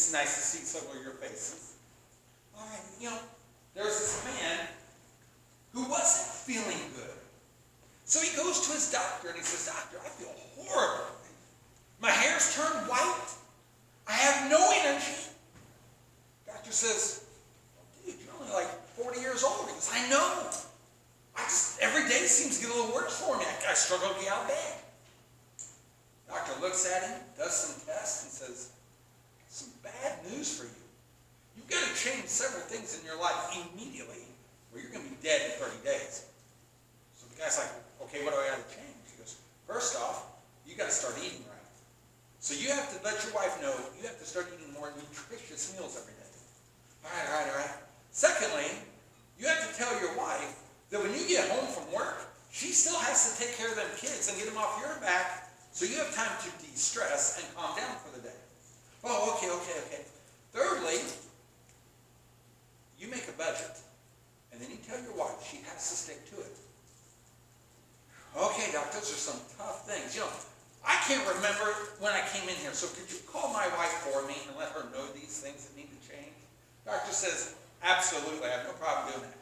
It's nice to see some of your faces. All right, there's this man who wasn't feeling good. So he goes to his doctor and he says, "Doctor, I feel horrible. My hair's turned white. I have no energy." Doctor says, "Dude, you're only like 40 years old." He goes, "I know. Every day seems to get a little worse for me. I struggle to get out of bed." Doctor looks at him, does some tests, and says, "Some bad news for you. You've got to change several things in your life immediately, or you're going to be dead in 30 days. So the guy's like, "Okay, what do I got to change?" He goes, "First off, you got to start eating right. So you have to let your wife know you have to start eating more nutritious meals every day. All right. Secondly, you have to tell your wife that when you get home from work, she still has to take care of them kids and get them off your back, so you have time to de-stress and calm down for the day." "Oh, okay. Thirdly, you make a budget, and then you tell your wife she has to stick to it." "Okay, Doc, those are some tough things. I can't remember when I came in here, so could you call my wife for me and let her know these things that need to change?" Doctor says, "Absolutely, I have no problem doing that."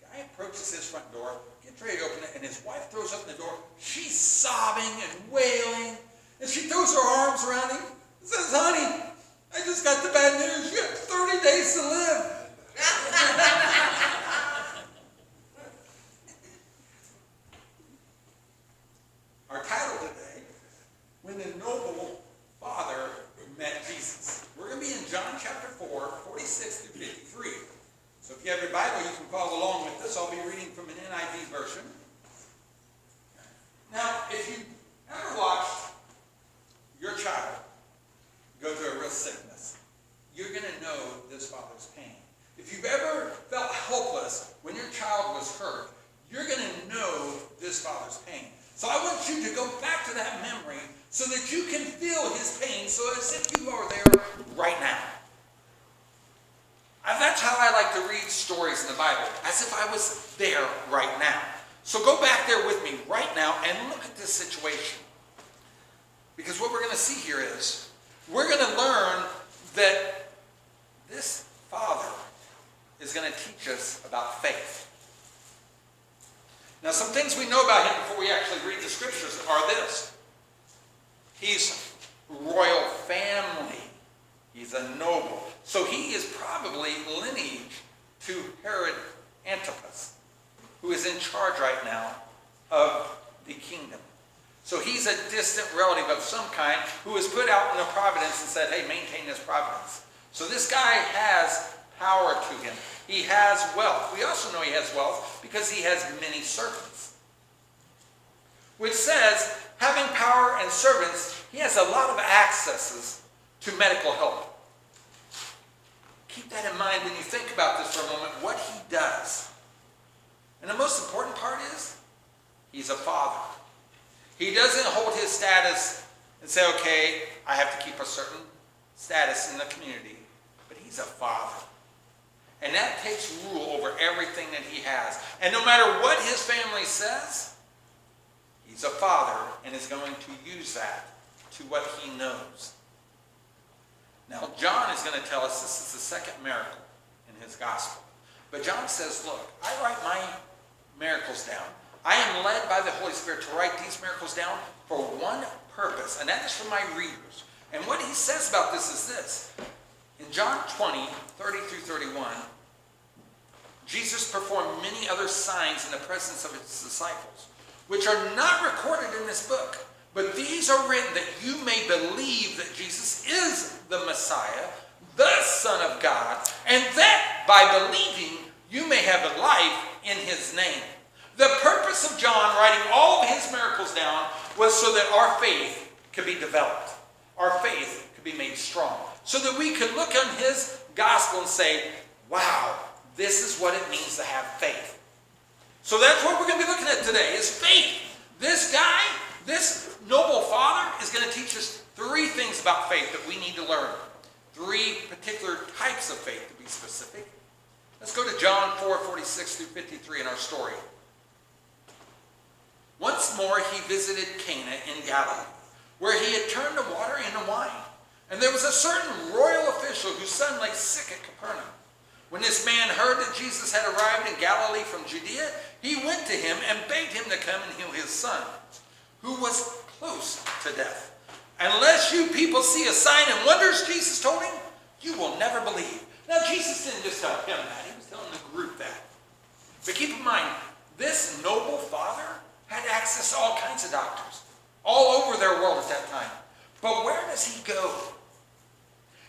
Guy approaches his front door, gets ready to open it, and his wife throws open the door. She's sobbing and wailing, and she throws her arms around him and says, "Honey, I just got the bad news. You have 30 days to live." Our title today, When the Noble Father Met Jesus. We're going to be in John chapter 4, 46 through 53. So if you have your Bible, you can follow along with this. I'll be reading from an NIV version. Now, if you've ever watched your child go through a real sickness, you're going to know this father's pain. If you've ever felt helpless when your child was hurt, you're going to know this father's pain. So I want you to go back to that memory so that you can feel his pain, so as if you are there right now. And that's how I like to read stories in the Bible, as if I was there right now. So go back there with me right now and look at this situation. Because what we're going to see here is, we're going to learn that this father is going to teach us about faith. Now, some things we know about him before we actually read the scriptures are this. He's royal family. He's a noble. So he is probably lineage to Herod Antipas, who is in charge right now of the kingdom. So he's a distant relative of some kind who was put out in a providence and said, "Hey, maintain this providence." So this guy has power to him. He has wealth. We also know he has wealth because he has many servants. Which says, having power and servants, he has a lot of accesses to medical help. Keep that in mind when you think about this for a moment, what he does. And the most important part is, he's a father. He doesn't hold his status and say, "Okay, I have to keep a certain status in the community." But he's a father. And that takes rule over everything that he has. And no matter what his family says, he's a father and is going to use that to what he knows. Now, John is going to tell us this is the second miracle in his gospel. But John says, "Look, I write my miracles down. I am led by the Holy Spirit to write these miracles down for one purpose, and that is for my readers." And what he says about this is this. In John 20, 30 through 31, Jesus performed many other signs in the presence of his disciples, which are not recorded in this book. But these are written that you may believe that Jesus is the Messiah, the Son of God, and that by believing you may have life in his name. The purpose of John writing all of his miracles down was so that our faith could be developed. Our faith could be made strong. So that we could look on his gospel and say, "Wow, this is what it means to have faith." So that's what we're going to be looking at today, is faith. This guy, this noble father, is going to teach us three things about faith that we need to learn. Three particular types of faith, to be specific. Let's go to John 4, 46 through 53 in our story. Once more he visited Cana in Galilee, where he had turned the water into wine. And there was a certain royal official whose son lay sick at Capernaum. When this man heard that Jesus had arrived in Galilee from Judea, he went to him and begged him to come and heal his son, who was close to death. Unless you people see a sign and wonders, Jesus told him, you will never believe. Now, Jesus didn't just tell him that. He was telling the group that. But keep in mind, this noble father had access to all kinds of doctors all over their world at that time. But where does he go?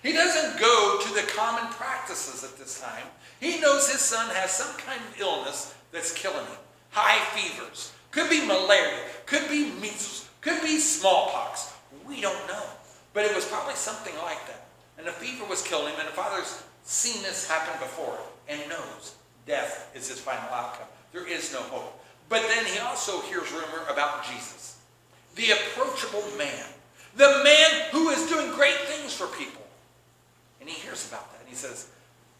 He doesn't go to the common practices at this time. He knows his son has some kind of illness that's killing him. High fevers. Could be malaria. Could be measles. Could be smallpox. We don't know. But it was probably something like that. And the fever was killing him, and the father's seen this happen before and knows death is his final outcome. There is no hope. But then he also hears rumor about Jesus, the approachable man, the man who is doing great things for people. And he hears about that, and he says,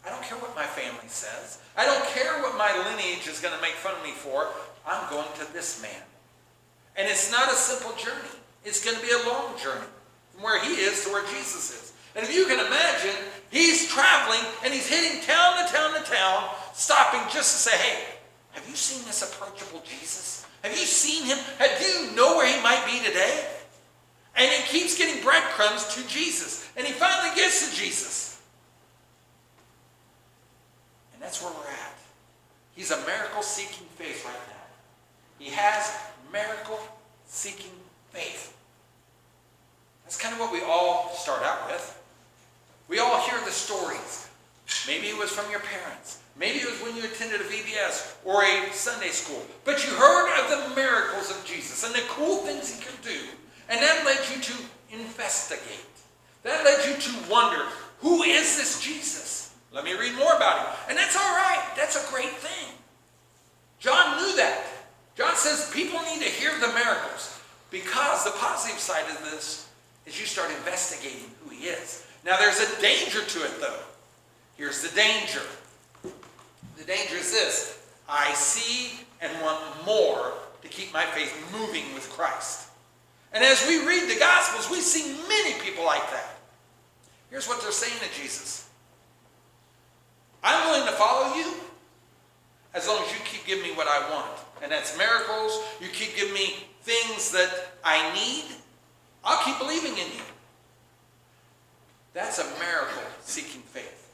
I don't care what my family says. I don't care what my lineage is going to make fun of me for. I'm going to this man. And it's not a simple journey. It's going to be a long journey from where he is to where Jesus is. And if you can imagine, he's traveling and he's hitting town to town to town, stopping just to say, hey, have you seen this approachable Jesus? Have you seen him? Do you know where he might be today? And he keeps getting breadcrumbs to Jesus. And he finally gets to Jesus. And that's where we're at. He's a miracle-seeking faith right now. He has miracle-seeking faith. That's kind of what we all start out with. We all hear the stories. Maybe it was from your parents. Maybe it was when you attended a VBS or a Sunday school. But you heard of the miracles of Jesus and the cool things he could do. And that led you to investigate. That led you to wonder, who is this Jesus? Let me read more about him. And that's all right. That's a great thing. John knew that. John says people need to hear the miracles, because the positive side of this is you start investigating who he is. Now there's a danger to it though. Here's the danger. The danger is this. I see and want more to keep my faith moving with Christ. And as we read the Gospels, we see many people like that. Here's what they're saying to Jesus. I'm willing to follow you as long as you keep giving me what I want. And that's miracles. You keep giving me things that I need. I'll keep believing in you. That's a miracle-seeking faith.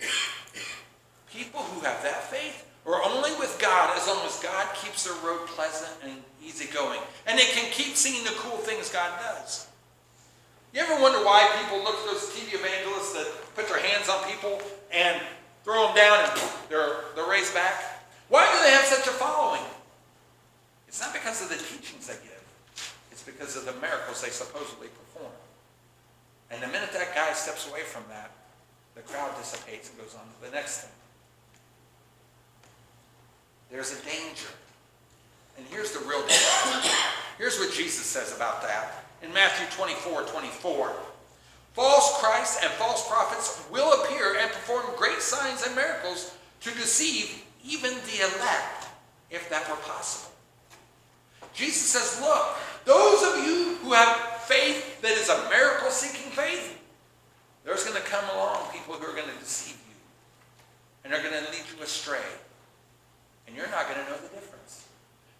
People who have that faith are only with God as long as God keeps their road pleasant and easygoing. And they can keep seeing the cool things God does. You ever wonder why people look at those TV evangelists that put their hands on people and throw them down and they're raised back? Why do they have such a following? It's not because of the teachings they give. It's because of the miracles they supposedly perform. And the minute that guy steps away from that, the crowd dissipates and goes on to the next thing. There's a danger. And here's the real danger. Here's what Jesus says about that. In Matthew 24:24. False Christs and false prophets will appear and perform great signs and miracles to deceive even the elect, if that were possible. Jesus says, look, those of you who have faith that is a miracle-seeking faith, there's going to come along people who are going to deceive you. And they're going to lead you astray. And you're not going to know the difference.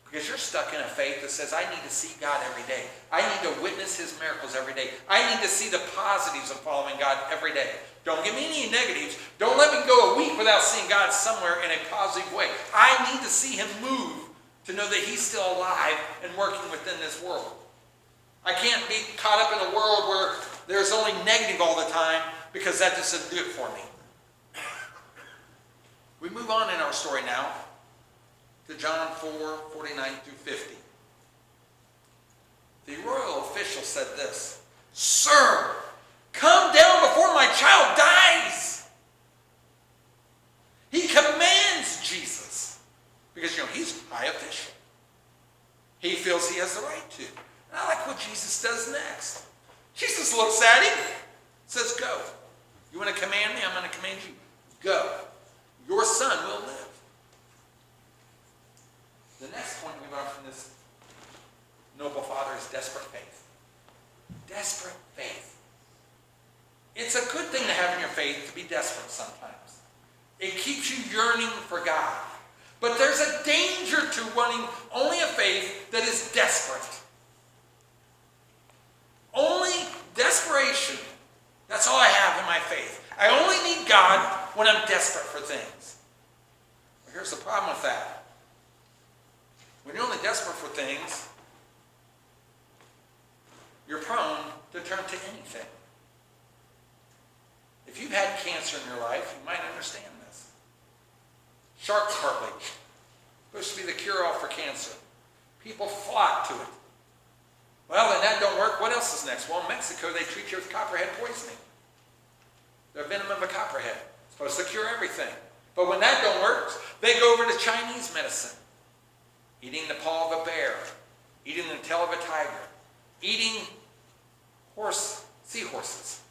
Because you're stuck in a faith that says, I need to see God every day. I need to witness his miracles every day. I need to see the positives of following God every day. Don't give me any negatives. Don't let me go a week without seeing God somewhere in a positive way. I need to see him move to know that he's still alive and working within this world. I can't be caught up in a world where there's only negative all the time, because that just doesn't do it for me. We move on in our story now to John 4:49 through 50. The royal official said this, Sir, come down before my child dies. He commands Jesus, because he's high official. He feels he has the right to. And I like what Jesus does next. Jesus looks at him, says, go. You want to command me? I'm going to command you. Go. Your son will live. The next point we learn from this noble father is desperate faith. Desperate faith. It's a good thing to have in your faith to be desperate sometimes. It keeps you yearning for God. But there's a danger to wanting only a faith that is desperate. Only desperation. That's all I have in my faith. I only need God when I'm desperate for things. But here's the problem with that. When you're only desperate for things, you're prone to turn to anything. If you've had cancer in your life, you might understand this. Shark cartilage, supposed to be the cure-all for cancer. People flock to it. Well, when that don't work, what else is next? Well, in Mexico, they treat you with copperhead poisoning. The venom of a copperhead. It's supposed to cure everything. But when that don't work, they go over to Chinese medicine. Eating the paw of a bear. Eating the tail of a tiger. Eating seahorses.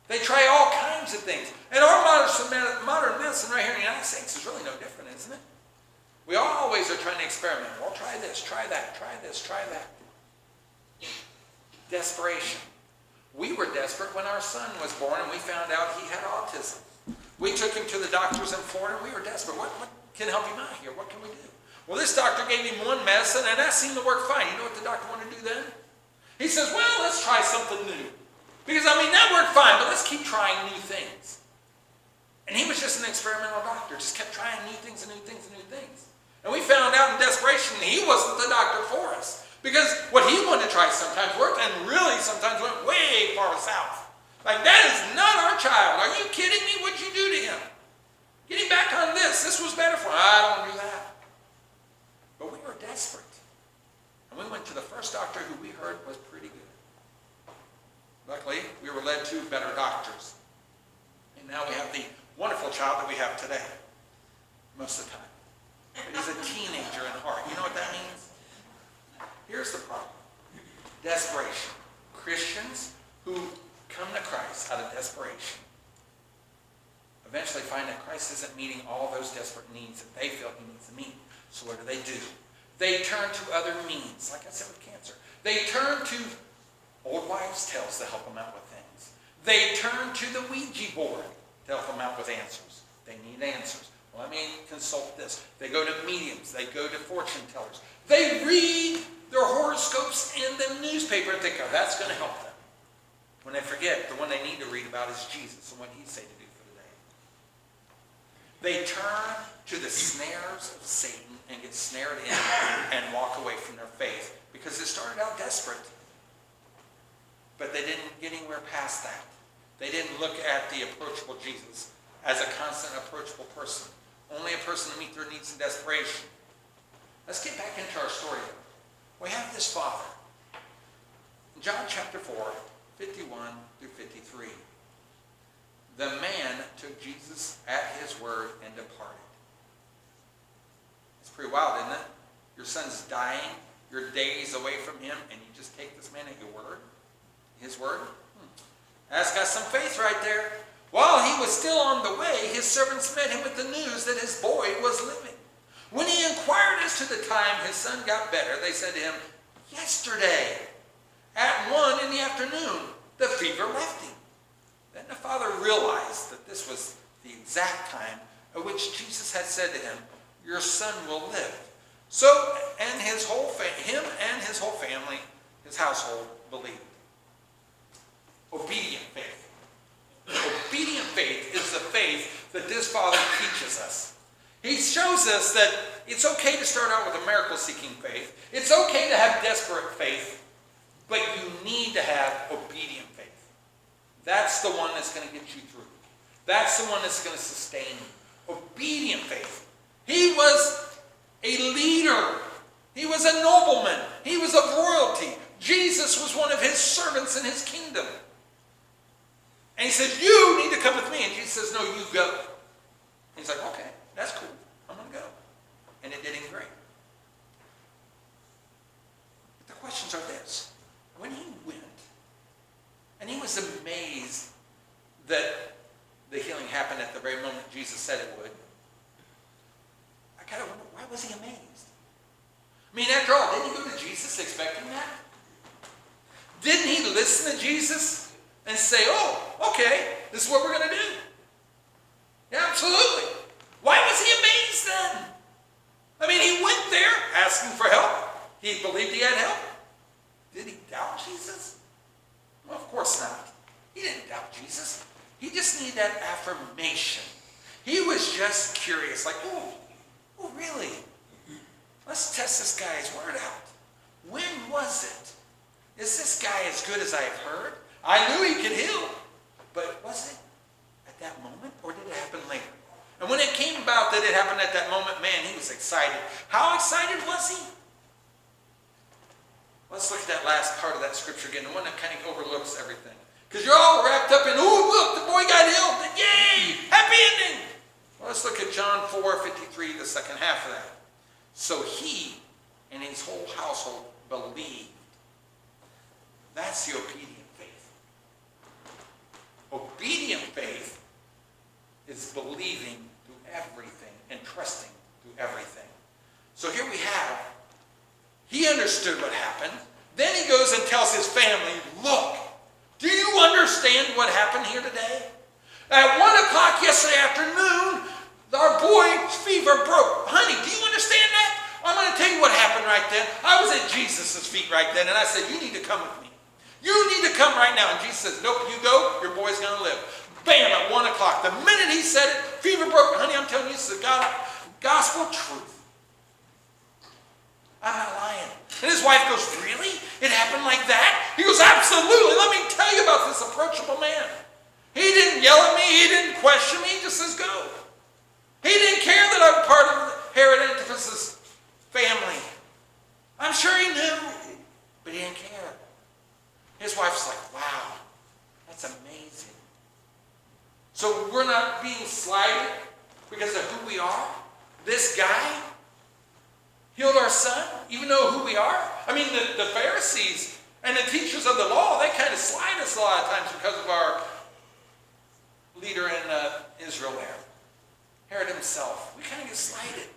They try all kinds of things. And our modern medicine right here in the United States is really no different, isn't it? We always are trying to experiment. Well, try this, try that, try this, try that. Desperation. We were desperate when our son was born and we found out he had autism. We took him to the doctors in Florida and we were desperate. What can help him out here? What can we do? Well, this doctor gave him one medicine and that seemed to work fine. You know what the doctor wanted to do then? He says, well, let's try something new. Because, that worked fine, but let's keep trying new things. And he was just an experimental doctor, just kept trying new things and new things and new things. And we found out in desperation he wasn't the doctor for us. Because what he wanted to try sometimes worked and really sometimes went way far south. Like, that is not our child. Are you kidding me? What'd you do to him? Get him back on this. This was better for him. I don't do that. But we were desperate. And we went to the first doctor who we heard was pretty good. Luckily, we were led to better doctors. And now we have the wonderful child that we have today. Most of the time. But he's a teenager in heart. You know what that means? Here's the problem. Desperation. Christians who come to Christ out of desperation eventually find that Christ isn't meeting all those desperate needs that they feel he needs to meet. So what do? They turn to other means, like I said with cancer. They turn to old wives' tales to help them out with things. They turn to the Ouija board to help them out with answers. They need answers. Well, let me consult this. They go to mediums. They go to fortune tellers. They read their horoscopes in the newspaper and think, oh, that's going to help them. When they forget, the one they need to read about is Jesus and what he'd say to do for the day. They turn to the snares of Satan and get snared in and walk away from their faith because they started out desperate. But they didn't get anywhere past that. They didn't look at the approachable Jesus as a constant approachable person. Only a person to meet their needs in desperation. Let's get back into our story. We have this father. In John chapter 4, 51 through 53. The man took Jesus at his word and departed. It's pretty wild, isn't it? Your son's dying. You're days away from him, and you just take this man at your word? His word? That's got some faith right there. While he was still on the way, his servants met him with the news that his boy was living. When he inquired as to the time his son got better, they said to him, yesterday, at 1 in the afternoon, the fever left him. Then the father realized that this was the exact time at which Jesus had said to him, your son will live. So, and his whole family, his household, believed. Obedient faith. Obedient faith is the faith that this father teaches us. He shows us that it's okay to start out with a miracle-seeking faith. It's okay to have desperate faith, but you need to have obedient faith. That's the one that's going to get you through. That's the one that's going to sustain you. Obedient faith. He was a leader. He was a nobleman. He was of royalty. Jesus was one of his servants in his kingdom. And he said, you need to come with me. And Jesus says, no, you go. And he's like, okay, that's cool. I'm going to go. And it did him great. But the questions are this. When he went, and he was amazed that the healing happened at the very moment Jesus said it would, I kind of wonder, why was he amazed? I mean, after all, didn't he go to Jesus expecting that? Didn't he listen to Jesus and say, oh, okay, this is what we're going to do. Yeah, absolutely. Why was he amazed then? I mean, he went there asking for help. He believed he had help. Did he doubt Jesus? Well, of course not. He didn't doubt Jesus. He just needed that affirmation. He was just curious, like, oh, really? Let's test this guy's word out. When was it? Is this guy as good as I've heard? I knew he could heal. But was it at that moment, or did it happen later? And when it came about that it happened at that moment, man, he was excited. How excited was he? Let's look at that last part of that scripture again, the one that kind of overlooks everything. Because you're all wrapped up in, oh, look, the boy got healed. Yay, happy ending. Well, let's look at John 4:53, the second half of that. So he and his whole household believed. That's the obedient faith. Obedient faith is believing through everything and trusting through everything. So here we have, he understood what happened. Then he goes and tells his family, look, do you understand what happened here today? At 1 o'clock yesterday afternoon, our boy's fever broke. Honey, do you understand that? I'm going to tell you what happened right then. I was at Jesus' feet right then, and I said, you need to come with me. You need to come right now. And Jesus says, nope, you go, your boy's going to live. Bam, at 1 o'clock. The minute he said it, fever broke. Honey, I'm telling you, this is the gospel truth. I'm not lying. And his wife goes, really? It happened like that? He goes, absolutely. Let me tell you about this approachable man. He didn't yell at me. He didn't question me. He just says, go. He didn't care that I'm part of Herod Antipas' family. I'm sure he knew, but he didn't care. His wife's like, wow, that's amazing. So we're not being slighted because of who we are? This guy healed our son, even though who we are? I mean, the Pharisees and the teachers of the law, they kind of slide us a lot of times because of our leader in Israel there. Herod himself. We kind of get slighted.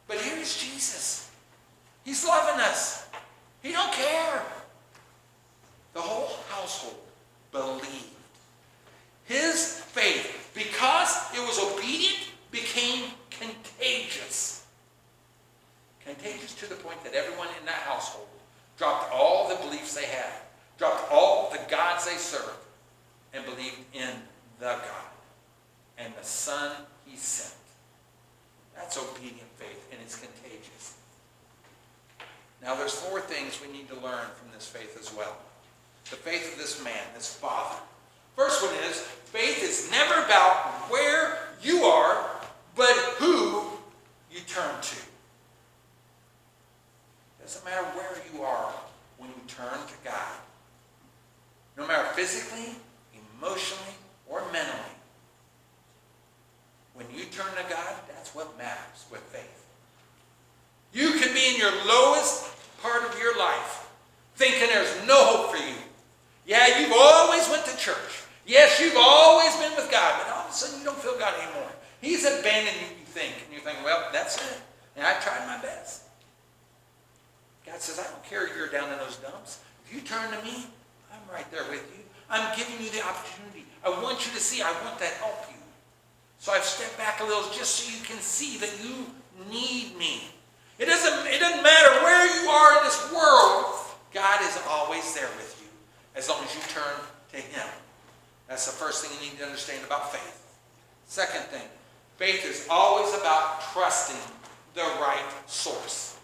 But here is Jesus. He's loving us. He don't care. The whole household believed. His faith, because it was obedient, became contagious. Contagious to the point that everyone in that household dropped all the beliefs they had, dropped all the gods they served, and believed in the God and the Son he sent. That's obedient faith, and it's contagious. Now there's 4 things we need to learn from this faith as well. The faith of this man, this father. First one is, faith is never about where you are, but who you turn to. It doesn't matter where you are when you turn to God. No matter physically, emotionally, or mentally. When you turn to God, that's what matters with faith. You can be in your lowest part of your life, thinking there's no hope for you. Yeah, you've always went to church. Yes, you've always been with God, but all of a sudden you don't feel God anymore. He's abandoned you, you think. And you're thinking, well, that's it. And I tried my best. God says, I don't care if you're down in those dumps. If you turn to me, I'm right there with you. I'm giving you the opportunity. I want you to see. I want to help you. So I've stepped back a little just so you can see that you need me. It doesn't matter where you are in this world. God is always there with you as long as you turn to him. That's the first thing you need to understand about faith. Second thing, faith is always about trusting the right source.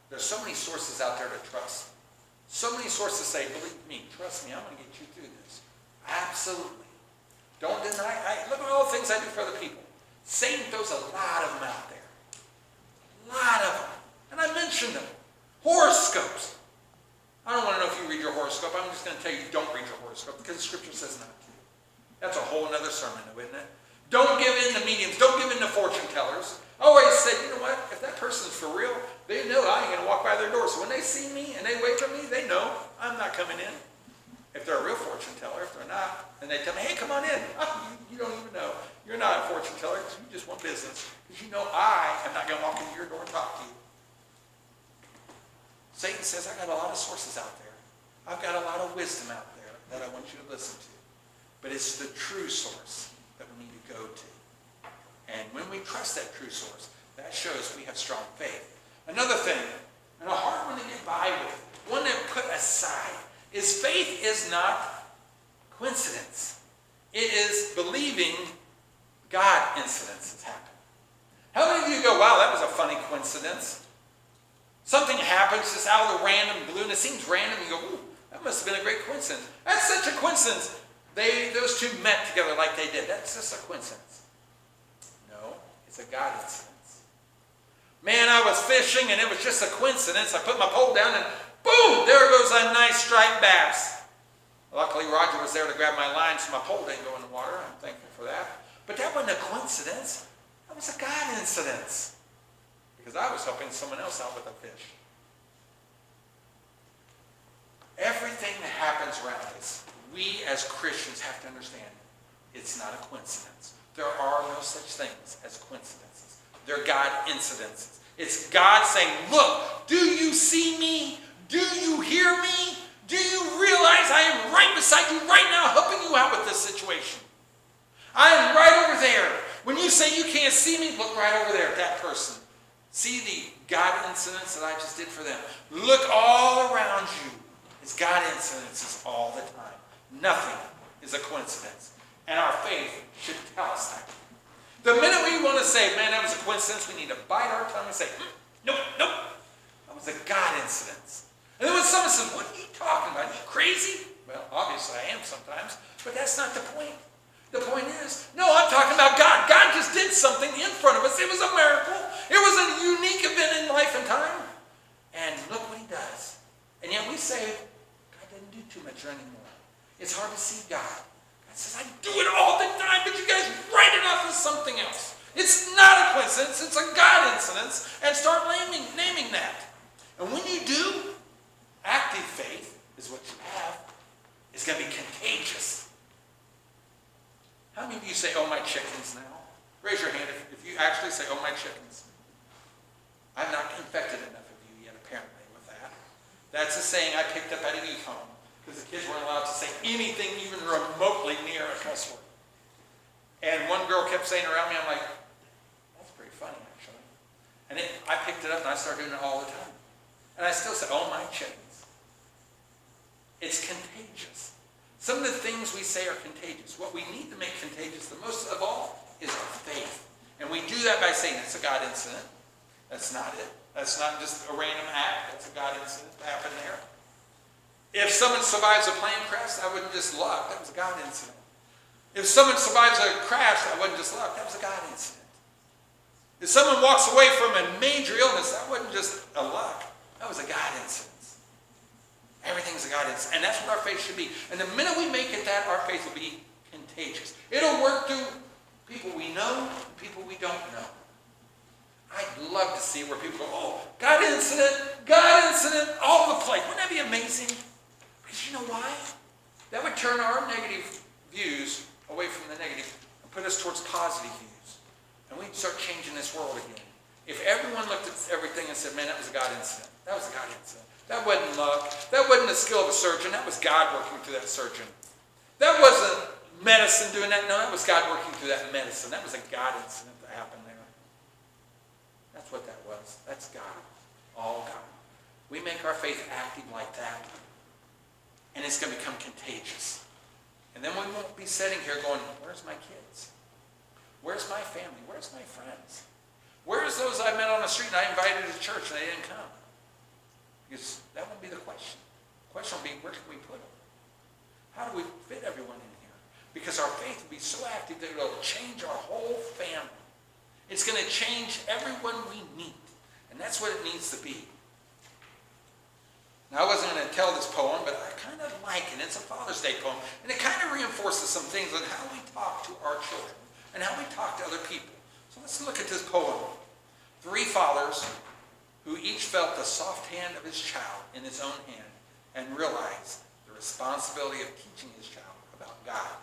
There's so many sources out there to trust. So many sources say, believe me, trust me, I'm going to get you through this. Absolutely. Don't deny. Look at all the things I do for other people. Satan throws a lot of them out there. A lot of them. And I mentioned them. Horoscopes. I don't want to know if you read your horoscope. I'm just going to tell you don't read your horoscope because the scripture says not to. That's a whole other sermon, though, isn't it? Don't give in to mediums. Don't give in to fortune tellers. I always said, you know what? If that person's for real, they know I ain't going to walk by their door. So when they see me and they wait for me, they know I'm not coming in. If they're a real fortune teller, if they're not, and they tell me, hey, come on in. Oh, you don't even know. You're not a fortune teller because you just want business. Because you know I am not going to walk into your door and talk to you. Satan says, I got a lot of sources out there. I've got a lot of wisdom out there. that I want you to listen to. But it's the true source that we need to go to. And when we trust that true source, that shows we have strong faith. Another thing, and a hard one to get by with, one to put aside, is faith is not coincidence. It is believing God incidences happen. How many of you go, wow, that was a funny coincidence? Something happens just out of the random blue, and it seems random, and you go, ooh, that must have been a great coincidence. That's such a coincidence. Those two met together like they did. That's just a coincidence. No, it's a God incidence. Man, I was fishing, and it was just a coincidence. I put my pole down, and boom, there goes a nice striped bass. Luckily, Roger was there to grab my line, so my pole didn't go in the water. I'm thankful for that. But that wasn't a coincidence. That was a God incidence. Because I was helping someone else out with a fish. Everything that happens around us, we as Christians have to understand it's not a coincidence. There are no such things as coincidences. They're God incidences. It's God saying, look, do you see me? Do you hear me? Do you realize I am right beside you right now helping you out with this situation? I am right over there. When you say you can't see me, look right over there at that person. See the God incidents that I just did for them. Look all around you. It's God incidences all the time. Nothing is a coincidence. And our faith should tell us that. The minute we want to say, man, that was a coincidence, we need to bite our tongue and say, nope, nope. That was a God incidence. And then when someone says, what are you talking about? Are you crazy? Well, obviously I am sometimes, but that's not the point. The point is, no, I'm talking about God. God just did something in front of us. It was a miracle. It was a unique event in life and time. And look what he does. And yet we say, God didn't do too much anymore. It's hard to see God. God says, I do it all the time, but you guys write it off as something else. It's not a coincidence. It's a God incidence. And start naming that. And when you do, active faith is what you have. It's going to be contagious. How many of you say, oh, my chickens now? Raise your hand if you actually say, oh, my chickens. I've not infected enough of you yet, apparently, with that. That's a saying I picked up at a youth home, because the kids weren't allowed to say anything even remotely near a cuss word. And one girl kept saying around me, I'm like, that's pretty funny, actually. And I picked it up, and I started doing it all the time. And I still say, oh, my chickens. It's contagious. Some of the things we say are contagious. What we need to make contagious the most of all is our faith. And we do that by saying it's a God incident. That's not it. That's not just a random act. That's a God incident that happened there. If someone survives a plane crash, that wasn't just luck. That was a God incident. If someone survives a crash, that wasn't just luck. That was a God incident. If someone walks away from a major illness, that wasn't just a luck. That was a God incident. Everything's a God incident. And that's what our faith should be. And the minute we make it that, our faith will be contagious. It'll work through people we know and people we don't know. I'd love to see where people go, oh, God incident, all over the place. Wouldn't that be amazing? Because you know why? That would turn our negative views away from the negative and put us towards positive views. And we'd start changing this world again. If everyone looked at everything and said, man, that was a God incident. That was a God incident. That wasn't luck. That wasn't the skill of a surgeon. That was God working through that surgeon. That wasn't medicine doing that. No, that was God working through that medicine. That was a God incident that happened there. That's what that was. That's God. All God. We make our faith active like that, and it's going to become contagious. And then we won't be sitting here going, where's my kids? Where's my family? Where's my friends? Where's those I met on the street and I invited to church and they didn't come? Because that won't be the question. The question will be, where can we put them? How do we fit everyone in here? Because our faith will be so active that it will change our whole family. It's going to change everyone we meet. And that's what it needs to be. Now, I wasn't going to tell this poem, but I kind of like it. It's a Father's Day poem. And it kind of reinforces some things on how we talk to our children and how we talk to other people. So let's look at this poem. 3 fathers who each felt the soft hand of his child in his own hand and realized the responsibility of teaching his child about God.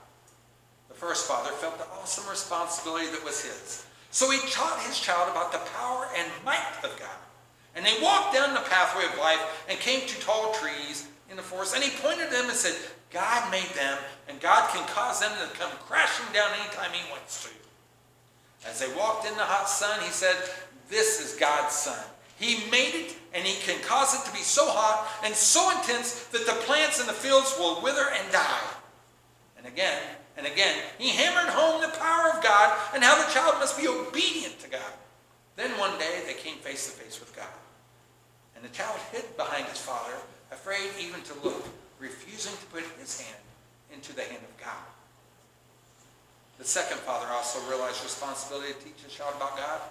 The first father felt the awesome responsibility that was his. So he taught his child about the power and might of God. And they walked down the pathway of life and came to tall trees in the forest. And he pointed to them and said, God made them, and God can cause them to come crashing down anytime he wants to. As they walked in the hot sun, he said, this is God's sun. He made it, and he can cause it to be so hot and so intense that the plants in the fields will wither and die. And again, he hammered home the power of God and how the child must be obedient to God. Then one day they came face to face with God. And the child hid behind his father, afraid even to look, refusing to put his hand into the hand of God. The second father also realized responsibility to teach his child about God.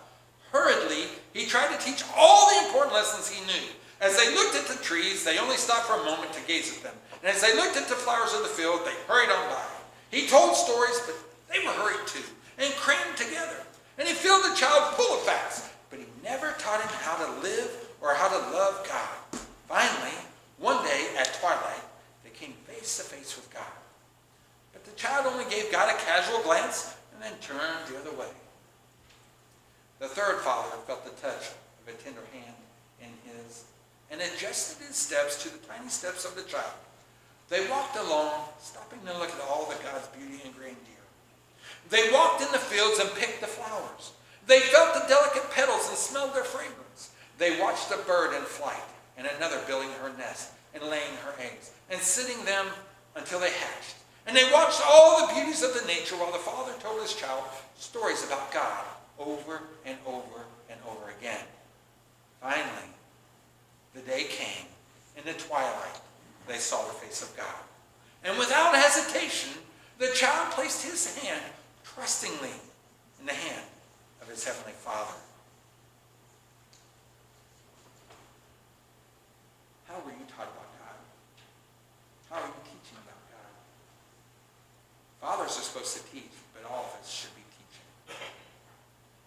Hurriedly, he tried to teach all the important lessons he knew. As they looked at the trees, they only stopped for a moment to gaze at them. And as they looked at the flowers of the field, they hurried on by. He told stories, but they were hurried too, and crammed together. And he filled the child full of facts, but he never taught him how to live or how to love God. Finally, one day at twilight, they came face to face with God. But the child only gave God a casual glance and then turned the other way. The third father felt the touch of a tender hand in his and adjusted his steps to the tiny steps of the child. They walked along, stopping to look at all the God's beauty and grandeur. They walked in the fields and picked the flowers. They felt the delicate petals and smelled their fragrance. They watched a bird in flight and another building her nest and laying her eggs and sitting them until they hatched. And they watched all the beauties of the nature while the father told his child stories about God over and over and over again. Finally, the day came. In the twilight, they saw the face of God. And without hesitation, the child placed his hand trustingly in the hand of his heavenly Father. How were you taught about God? How are you teaching about God? Fathers are supposed to teach, but all of us should be teaching.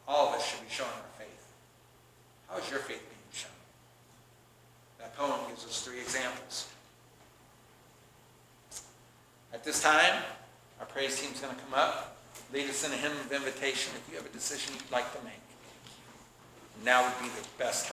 All of us should be showing our faith. How is your faith being shown? That poem gives us 3 examples. At this time, our praise team is going to come up, lead us in a hymn of invitation if you have a decision you'd like to make. Now would be the best time.